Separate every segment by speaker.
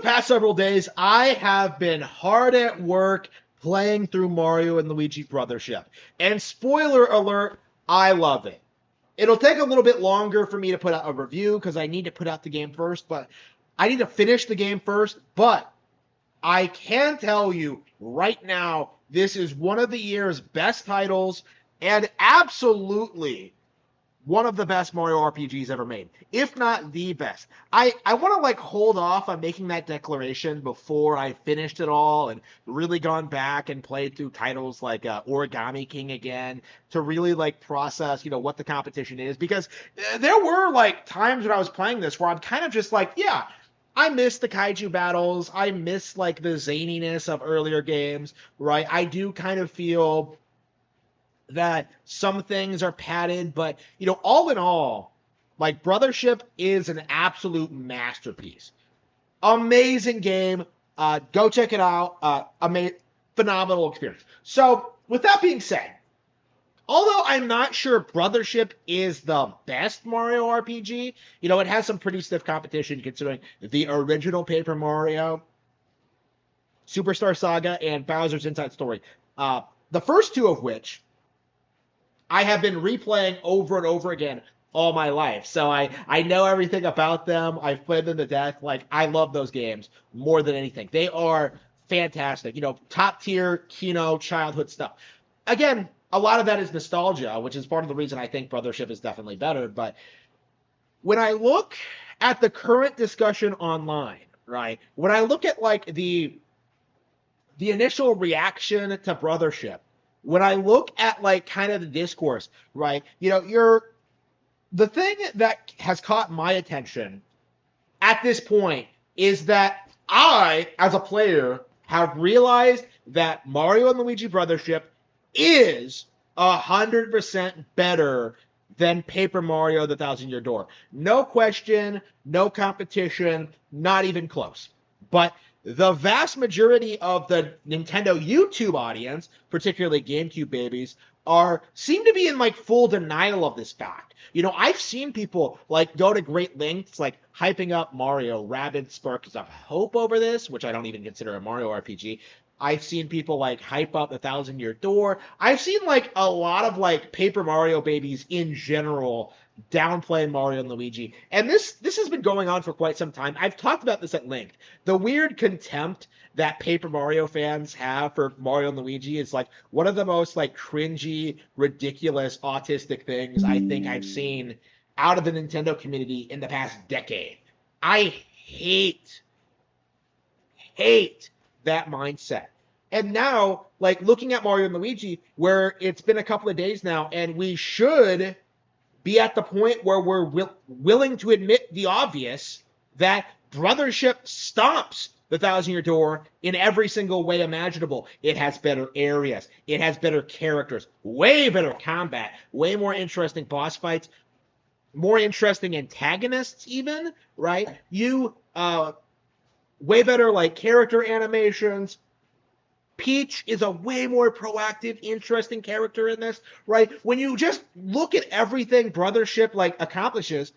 Speaker 1: past several days, I have been hard at work playing through Mario and Luigi Brothership. And spoiler alert, I love it. It'll take a little bit longer for me to put out a review because I need to put out the game first, but I need to finish the game first. But I can tell you right now, this is one of the year's best titles and absolutely one of the best Mario RPGs ever made, if not the best. I want to hold off on making that declaration before I finished it all and really gone back and played through titles like Origami King again to really process, what the competition is, because there were times when I was playing this where I'm kind of just yeah, I miss the kaiju battles. I miss the zaniness of earlier games, right? I do kind of feel that some things are padded, but all in all, Brothership is an absolute masterpiece. Amazing game. Go check it out. Phenomenal experience. So, with that being said, although I'm not sure Brothership is the best Mario RPG, it has some pretty stiff competition considering the original Paper Mario, Superstar Saga, and Bowser's Inside Story. The first two of which I have been replaying over and over again all my life. So I know everything about them. I've played them to death. I love those games more than anything. They are fantastic. Top tier Kino childhood stuff. Again, a lot of that is nostalgia, which is part of the reason I think Brothership is definitely better. But when I look at the current discussion online, right? When I look at the initial reaction to Brothership, when I look at kind of the discourse, right? The thing that has caught my attention at this point is that I, as a player, have realized that Mario and Luigi Brothership is 100% better than Paper Mario: The Thousand Year Door. No question, no competition, not even close. But the vast majority of the Nintendo YouTube audience, particularly GameCube babies, seem to be in full denial of this fact. I've seen people go to great lengths, hyping up Mario, rabid sparks of hope over this, which I don't even consider a Mario RPG. I've seen people hype up the Thousand Year Door. I've seen a lot of Paper Mario babies in general downplaying Mario and Luigi. And this has been going on for quite some time. I've talked about this at length. The weird contempt that Paper Mario fans have for Mario and Luigi is one of the most cringy, ridiculous, autistic things I think I've seen out of the Nintendo community in the past decade. I hate that mindset. And now, looking at Mario and Luigi, where it's been a couple of days now, and we should be at the point where we're willing to admit the obvious, that Brothership stomps the Thousand Year Door in every single way imaginable. It has better areas. It has better characters. Way better combat. Way more interesting boss fights. More interesting antagonists even, right? Way better character animations. Peach is a way more proactive, interesting character in this, right? When you just look at everything Brothership accomplishes,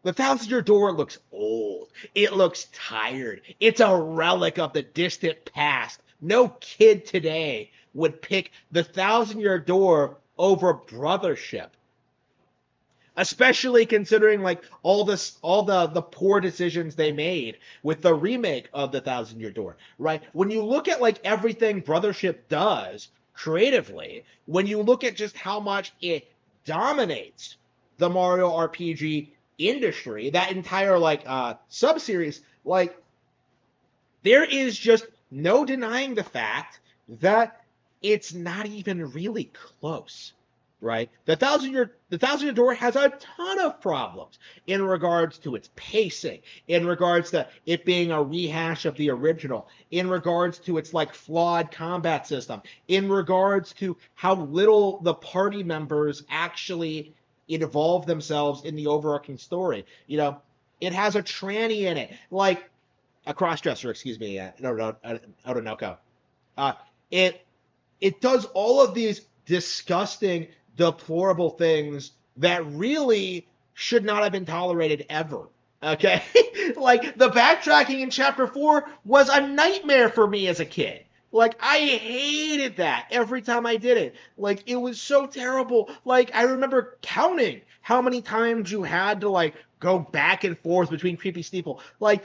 Speaker 1: the Thousand Year Door looks old. It looks tired. It's a relic of the distant past. No kid today would pick the Thousand Year Door over Brothership. Especially considering all the poor decisions they made with the remake of the Thousand Year Door, right? When you look at everything Brothership does creatively, when you look at just how much it dominates the Mario RPG industry, that entire sub-series, there is just no denying the fact that it's not even really close. Right? The Thousand Year Door has a ton of problems in regards to its pacing, in regards to it being a rehash of the original, in regards to its flawed combat system, in regards to how little the party members actually involve themselves in the overarching story. It has a tranny in it, a crossdresser, excuse me, Odonoko. It does all of these disgusting, deplorable things that really should not have been tolerated ever Okay? Like, the backtracking in Chapter 4 was a nightmare for me as a kid. Like, I hated that every time I did it. Like, it was so terrible. Like, I remember counting how many times you had to, like, go back and forth between Creepy Steeple. Like,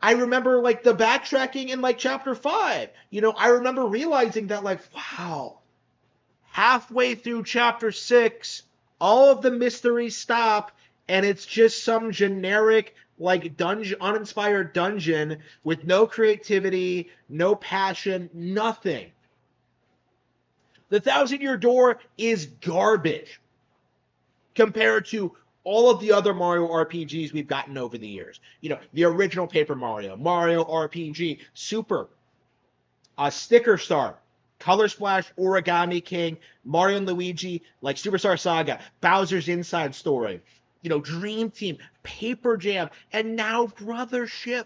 Speaker 1: I remember, like, the backtracking in, like, Chapter 5. I remember realizing that, like, wow, halfway through Chapter 6, all of the mysteries stop, and it's just some generic, like, dungeon, uninspired dungeon with no creativity, no passion, nothing. The Thousand Year Door is garbage compared to all of the other Mario RPGs we've gotten over the years. The original Paper Mario, Mario RPG, Super, Sticker Star, Color Splash, Origami King, Mario and Luigi, like Superstar Saga, Bowser's Inside Story, Dream Team, Paper Jam, and now Brothership.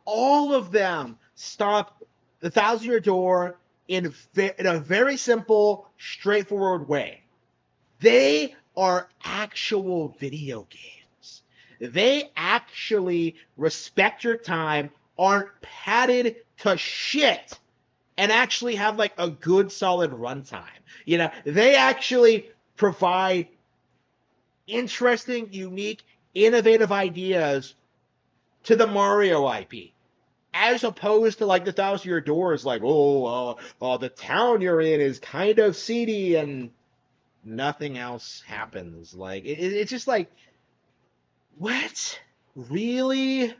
Speaker 1: All of them stop the Thousand Year Door in a very simple, straightforward way. They are actual video games. They actually respect your time, aren't padded to shit, and actually have like a good solid runtime. They actually provide interesting, unique, innovative ideas to the Mario IP. As opposed to like the Thousand Year Door is like, the town you're in is kind of seedy and nothing else happens. Like it's just like, what? Really?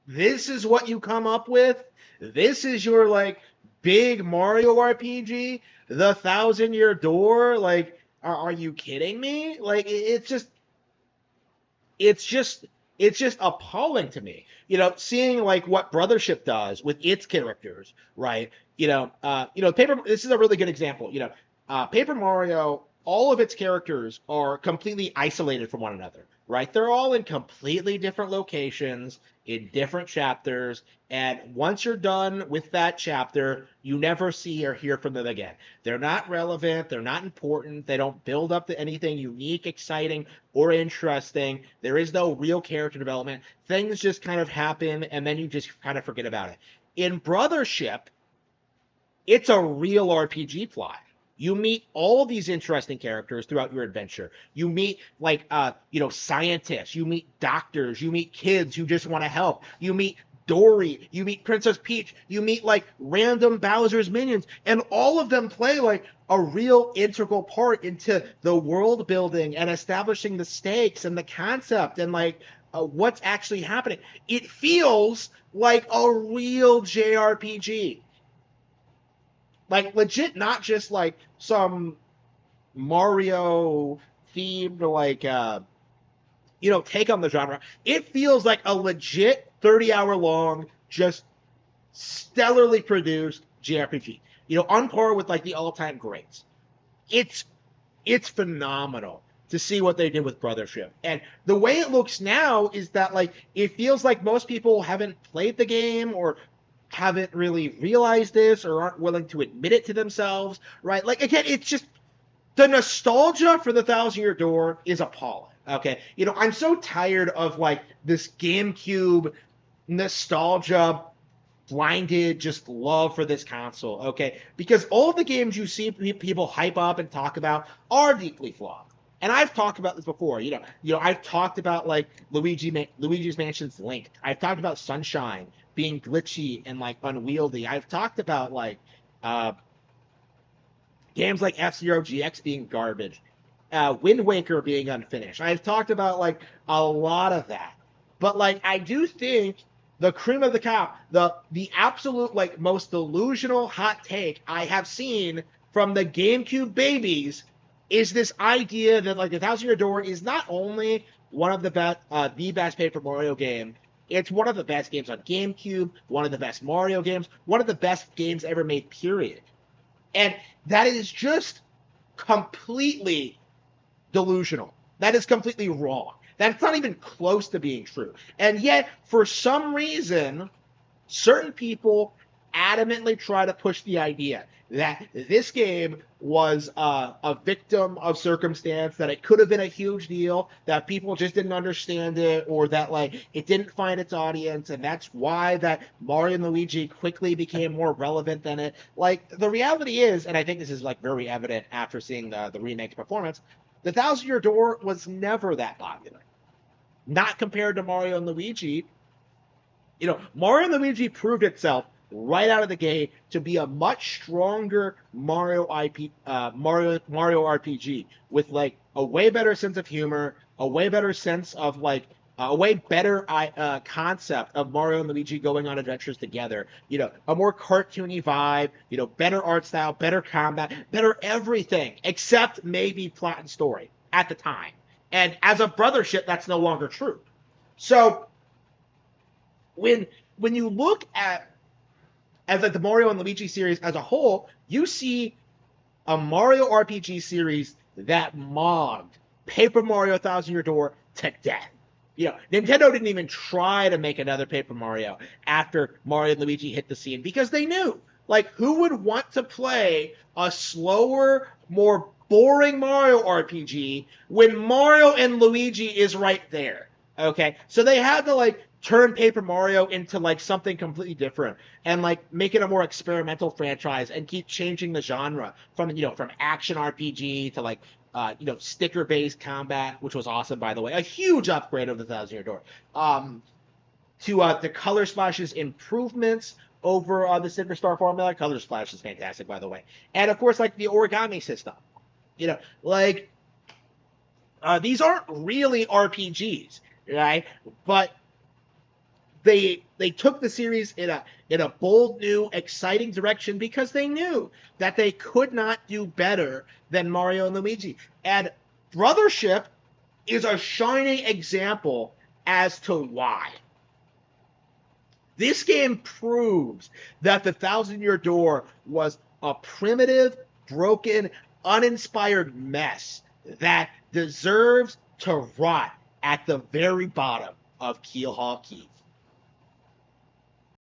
Speaker 1: This is what you come up with? This is your like big Mario RPG? The Thousand Year Door? Like, are you kidding me? Like, it's just appalling to me. Seeing like what Brothership does with its characters, right? Paper. This is a really good example. Paper Mario. All of its characters are completely isolated from one another, right? They're all in completely different locations, in different chapters, and once you're done with that chapter, you never see or hear from them again. They're not relevant, they're not important, they don't build up to anything unique, exciting, or interesting. There is no real character development. Things just kind of happen, and then you just kind of forget about it. In Brothership, it's a real RPG plot. You meet all these interesting characters throughout your adventure. You meet like scientists, you meet doctors, you meet kids who just want to help. You meet Dory, you meet Princess Peach, you meet like random Bowser's minions, and all of them play like a real integral part into the world building and establishing the stakes and the concept and like what's actually happening. It feels like a real JRPG. Like legit, not just like some Mario themed like take on the genre. It feels like a legit 30-hour long, just stellarly produced JRPG. On par with like the all-time greats. It's phenomenal to see what they did with Brothership. And the way it looks now is that like it feels like most people haven't played the game or haven't really realized this or aren't willing to admit it to themselves, right? Like, again, it's just the nostalgia for the Thousand Year Door is appalling. Okay, I'm so tired of like this GameCube nostalgia, blinded just love for this console. Okay, because all of the games you see people hype up and talk about are deeply flawed. And I've talked about this before. I've talked about like Luigi's Mansion's Link. I've talked about Sunshine being glitchy and like unwieldy. I've talked about like games like F-Zero GX being garbage, Wind Waker being unfinished. I've talked about like a lot of that, but like I do think the cream of the crop, the absolute like most delusional hot take I have seen from the GameCube babies is this idea that like the Thousand Year Door is not only one of the best Paper Mario game. It's one of the best games on GameCube, one of the best Mario games, one of the best games ever made, period. And that is just completely delusional. That is completely wrong. That's not even close to being true. And yet, for some reason, certain people adamantly try to push the idea that this game was a victim of circumstance, that it could have been a huge deal, that people just didn't understand it, or that like it didn't find its audience, and that's why that Mario and Luigi quickly became more relevant than it. Like the reality is, and I think this is like very evident after seeing the remake's performance, the Thousand Year Door was never that popular. Not compared to Mario and Luigi. Mario and Luigi proved itself right out of the gate to be a much stronger Mario RPG with like a way better sense of humor, a way better sense of like a way better concept of Mario and Luigi going on adventures together. A more cartoony vibe. Better art style, better combat, better everything except maybe plot and story at the time. And as a Brothership, that's no longer true. So when you look at like the Mario and Luigi series as a whole, you see a Mario RPG series that mobbed Paper Mario Thousand Year Door to death. Nintendo didn't even try to make another Paper Mario after Mario and Luigi hit the scene because they knew, like, who would want to play a slower, more boring Mario RPG when Mario and Luigi is right there? Okay, so they had to like turn Paper Mario into like something completely different and like make it a more experimental franchise and keep changing the genre from action RPG to like sticker based combat, which was awesome by the way, a huge upgrade of the Thousand Year Door. To the Color Splash's improvements over the Silver Star formula. Color Splash is fantastic by the way, and of course like the origami system. Like these aren't really RPGs, right? But they took the series in a bold, new, exciting direction because they knew that they could not do better than Mario and Luigi. And Brothership is a shining example as to why. This game proves that the Thousand Year Door was a primitive, broken, uninspired mess that deserves to rot at the very bottom of Keelhaul Keith.